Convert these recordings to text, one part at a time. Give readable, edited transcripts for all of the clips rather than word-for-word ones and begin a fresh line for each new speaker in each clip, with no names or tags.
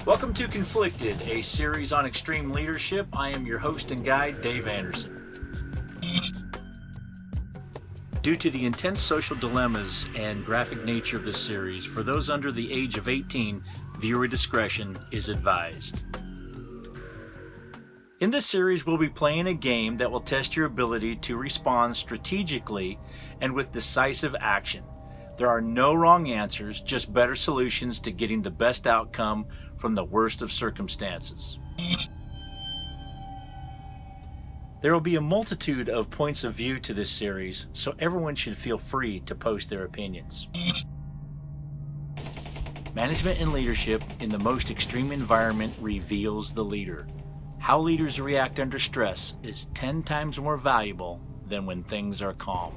Welcome to Conflicted, a series on extreme leadership. I am your host and guide, Dave Anderson. Due to the intense social dilemmas and graphic nature of this series, for those under the age of 18, viewer discretion is advised. In this series, we'll be playing a game that will test your ability to respond strategically and with decisive action. There are no wrong answers, just better solutions to getting the best outcome from the worst of circumstances. There will be a multitude of points of view to this series, so everyone should feel free to post their opinions. Management and leadership in the most extreme environment reveals the leader. How leaders react under stress is 10 times more valuable than when things are calm.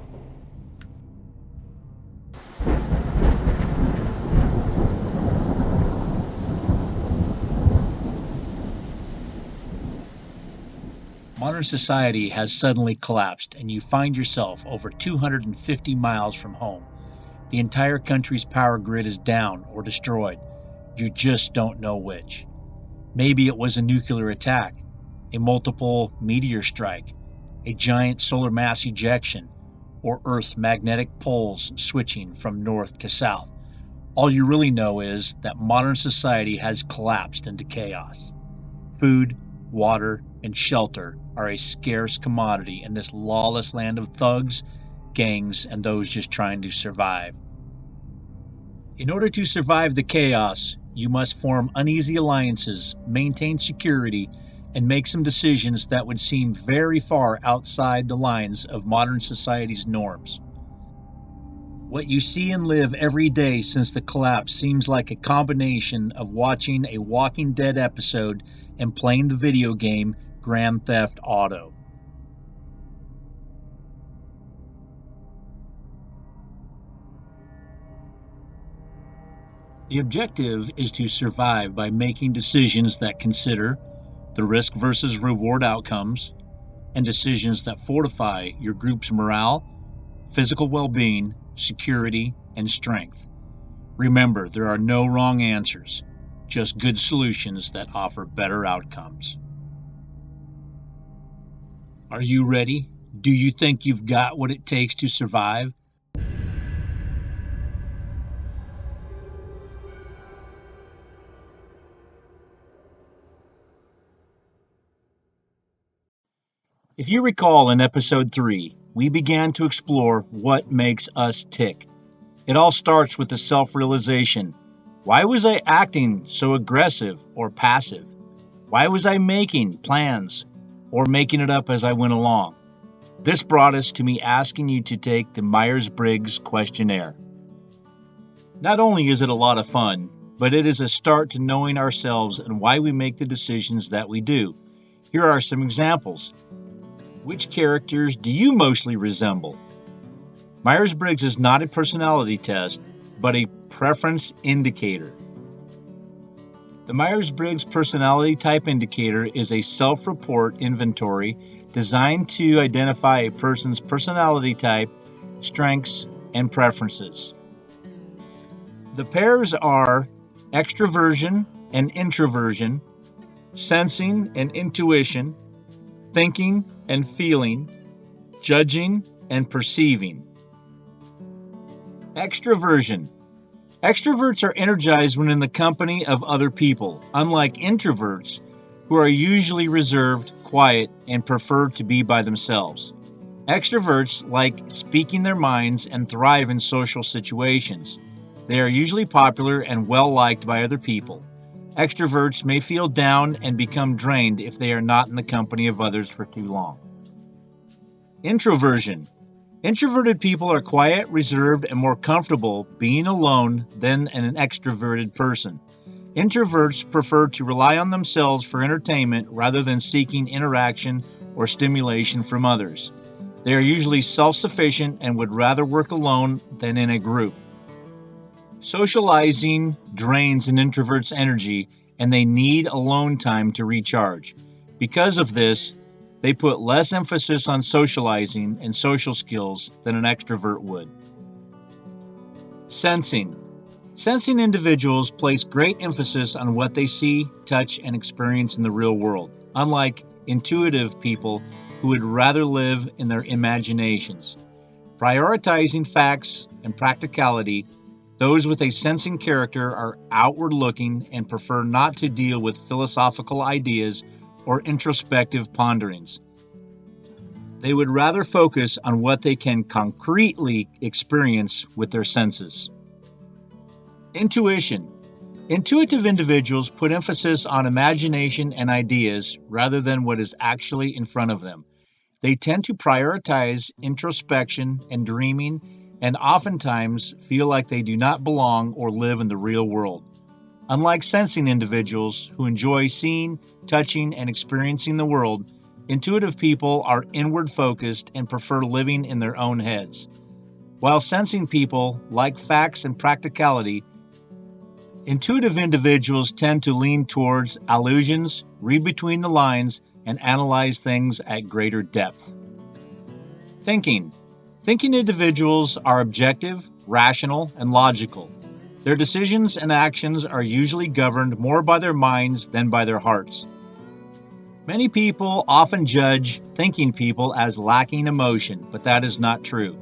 Modern society has suddenly collapsed, and you find yourself over 250 miles from home. The entire country's power grid is down or destroyed. You just don't know which. Maybe it was a nuclear attack, a multiple meteor strike, a giant solar mass ejection, or Earth's magnetic poles switching from north to south. All you really know is that modern society has collapsed into chaos. Food, water, and shelter are a scarce commodity in this lawless land of thugs, gangs, and those just trying to survive. In order to survive the chaos, you must form uneasy alliances, maintain security, and make some decisions that would seem very far outside the lines of modern society's norms. What you see and live every day since the collapse seems like a combination of watching a Walking Dead episode and playing the video game Grand Theft Auto. The objective is to survive by making decisions that consider the risk versus reward outcomes and decisions that fortify your group's morale, physical well-being, security, and strength. Remember, there are no wrong answers, just good solutions that offer better outcomes. Are you ready? Do you think you've got what it takes to survive? If you recall in episode 3, we began to explore what makes us tick. It all starts with the self-realization. Why was I acting so aggressive or passive? Why was I making plans or making it up as I went along? This brought us to me asking you to take the Myers Briggs questionnaire. Not only is it a lot of fun, but it is a start to knowing ourselves and why we make the decisions that we do. Here are some examples. Which characters do you mostly resemble? Myers Briggs is not a personality test, but a preference indicator. The Myers Briggs Personality Type Indicator is a self-report inventory designed to identify a person's personality type, strengths, and preferences. The pairs are extroversion and introversion, sensing and intuition, thinking and feeling, judging and perceiving. Extroversion. Extroverts are energized when in the company of other people, unlike introverts, who are usually reserved, quiet, and prefer to be by themselves. Extroverts like speaking their minds and thrive in social situations. They are usually popular and well-liked by other people. Extroverts may feel down and become drained if they are not in the company of others for too long. Introversion. Introverted people are quiet, reserved, and more comfortable being alone than an extroverted person. Introverts prefer to rely on themselves for entertainment rather than seeking interaction or stimulation from others. They are usually self-sufficient and would rather work alone than in a group. Socializing drains an introvert's energy, and they need alone time to recharge. Because of this, they put less emphasis on socializing and social skills than an extrovert would. Sensing. Sensing individuals place great emphasis on what they see, touch, and experience in the real world, unlike intuitive people who would rather live in their imaginations. Prioritizing facts and practicality, those with a sensing character are outward looking and prefer not to deal with philosophical ideas or introspective ponderings. They would rather focus on what they can concretely experience with their senses. Intuition. Intuitive individuals put emphasis on imagination and ideas rather than what is actually in front of them. They tend to prioritize introspection and dreaming and oftentimes feel like they do not belong or live in the real world. Unlike sensing individuals who enjoy seeing, touching, and experiencing the world, intuitive people are inward focused and prefer living in their own heads. While sensing people like facts and practicality, intuitive individuals tend to lean towards allusions, read between the lines, and analyze things at greater depth. Thinking. Thinking individuals are objective, rational, and logical. Their decisions and actions are usually governed more by their minds than by their hearts. Many people often judge thinking people as lacking emotion, but that is not true.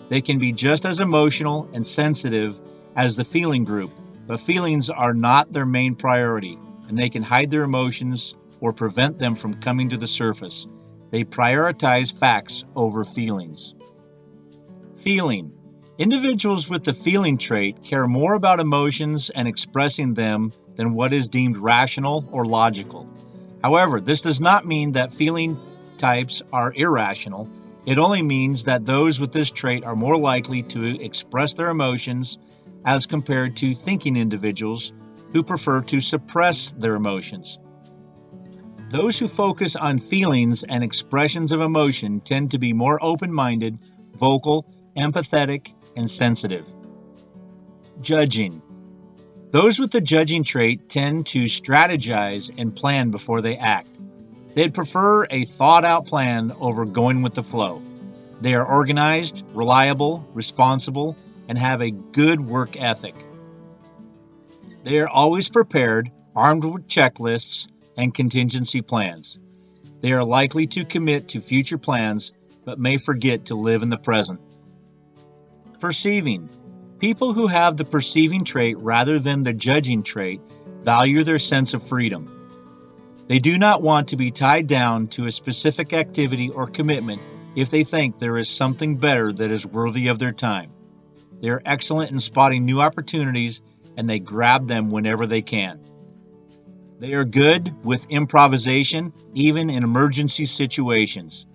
They can be just as emotional and sensitive as the feeling group, but feelings are not their main priority, and they can hide their emotions or prevent them from coming to the surface. They prioritize facts over feelings. Feeling. Individuals with the feeling trait care more about emotions and expressing them than what is deemed rational or logical. However, this does not mean that feeling types are irrational. It only means that those with this trait are more likely to express their emotions as compared to thinking individuals who prefer to suppress their emotions. Those who focus on feelings and expressions of emotion tend to be more open-minded, vocal, empathetic, and sensitive. Judging. Those with the judging trait tend to strategize and plan before they act. They'd prefer a thought-out plan over going with the flow. They are organized, reliable, responsible, and have a good work ethic. They are always prepared, armed with checklists and contingency plans. They are likely to commit to future plans, but may forget to live in the present. Perceiving. People who have the perceiving trait rather than the judging trait value their sense of freedom. They do not want to be tied down to a specific activity or commitment if they think there is something better that is worthy of their time. They are excellent in spotting new opportunities and they grab them whenever they can. They are good with improvisation, even in emergency situations.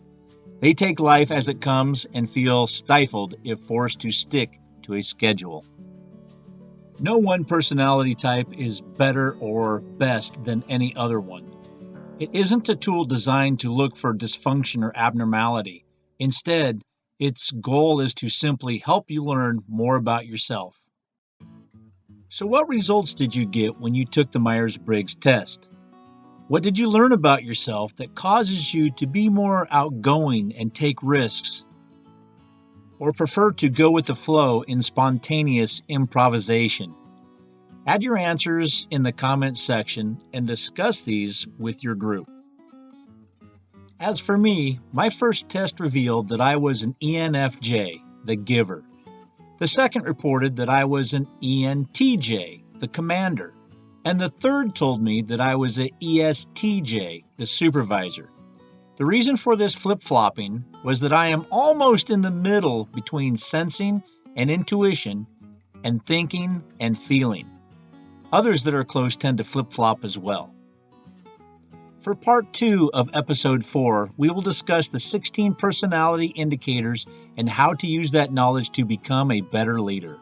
They take life as it comes and feel stifled if forced to stick to a schedule. No one personality type is better or best than any other one. It isn't a tool designed to look for dysfunction or abnormality. Instead, its goal is to simply help you learn more about yourself. So what results did you get when you took the Myers Briggs test? What did you learn about yourself that causes you to be more outgoing and take risks, or prefer to go with the flow in spontaneous improvisation? Add your answers in the comments section and discuss these with your group. As for me, my first test revealed that I was an ENFJ, the giver. The second reported that I was an ENTJ, the commander. And the third told me that I was an ESTJ, the supervisor. The reason for this flip-flopping was that I am almost in the middle between sensing and intuition and thinking and feeling. Others that are close tend to flip-flop as well. For part 2 of episode 4, we will discuss the 16 personality indicators and how to use that knowledge to become a better leader.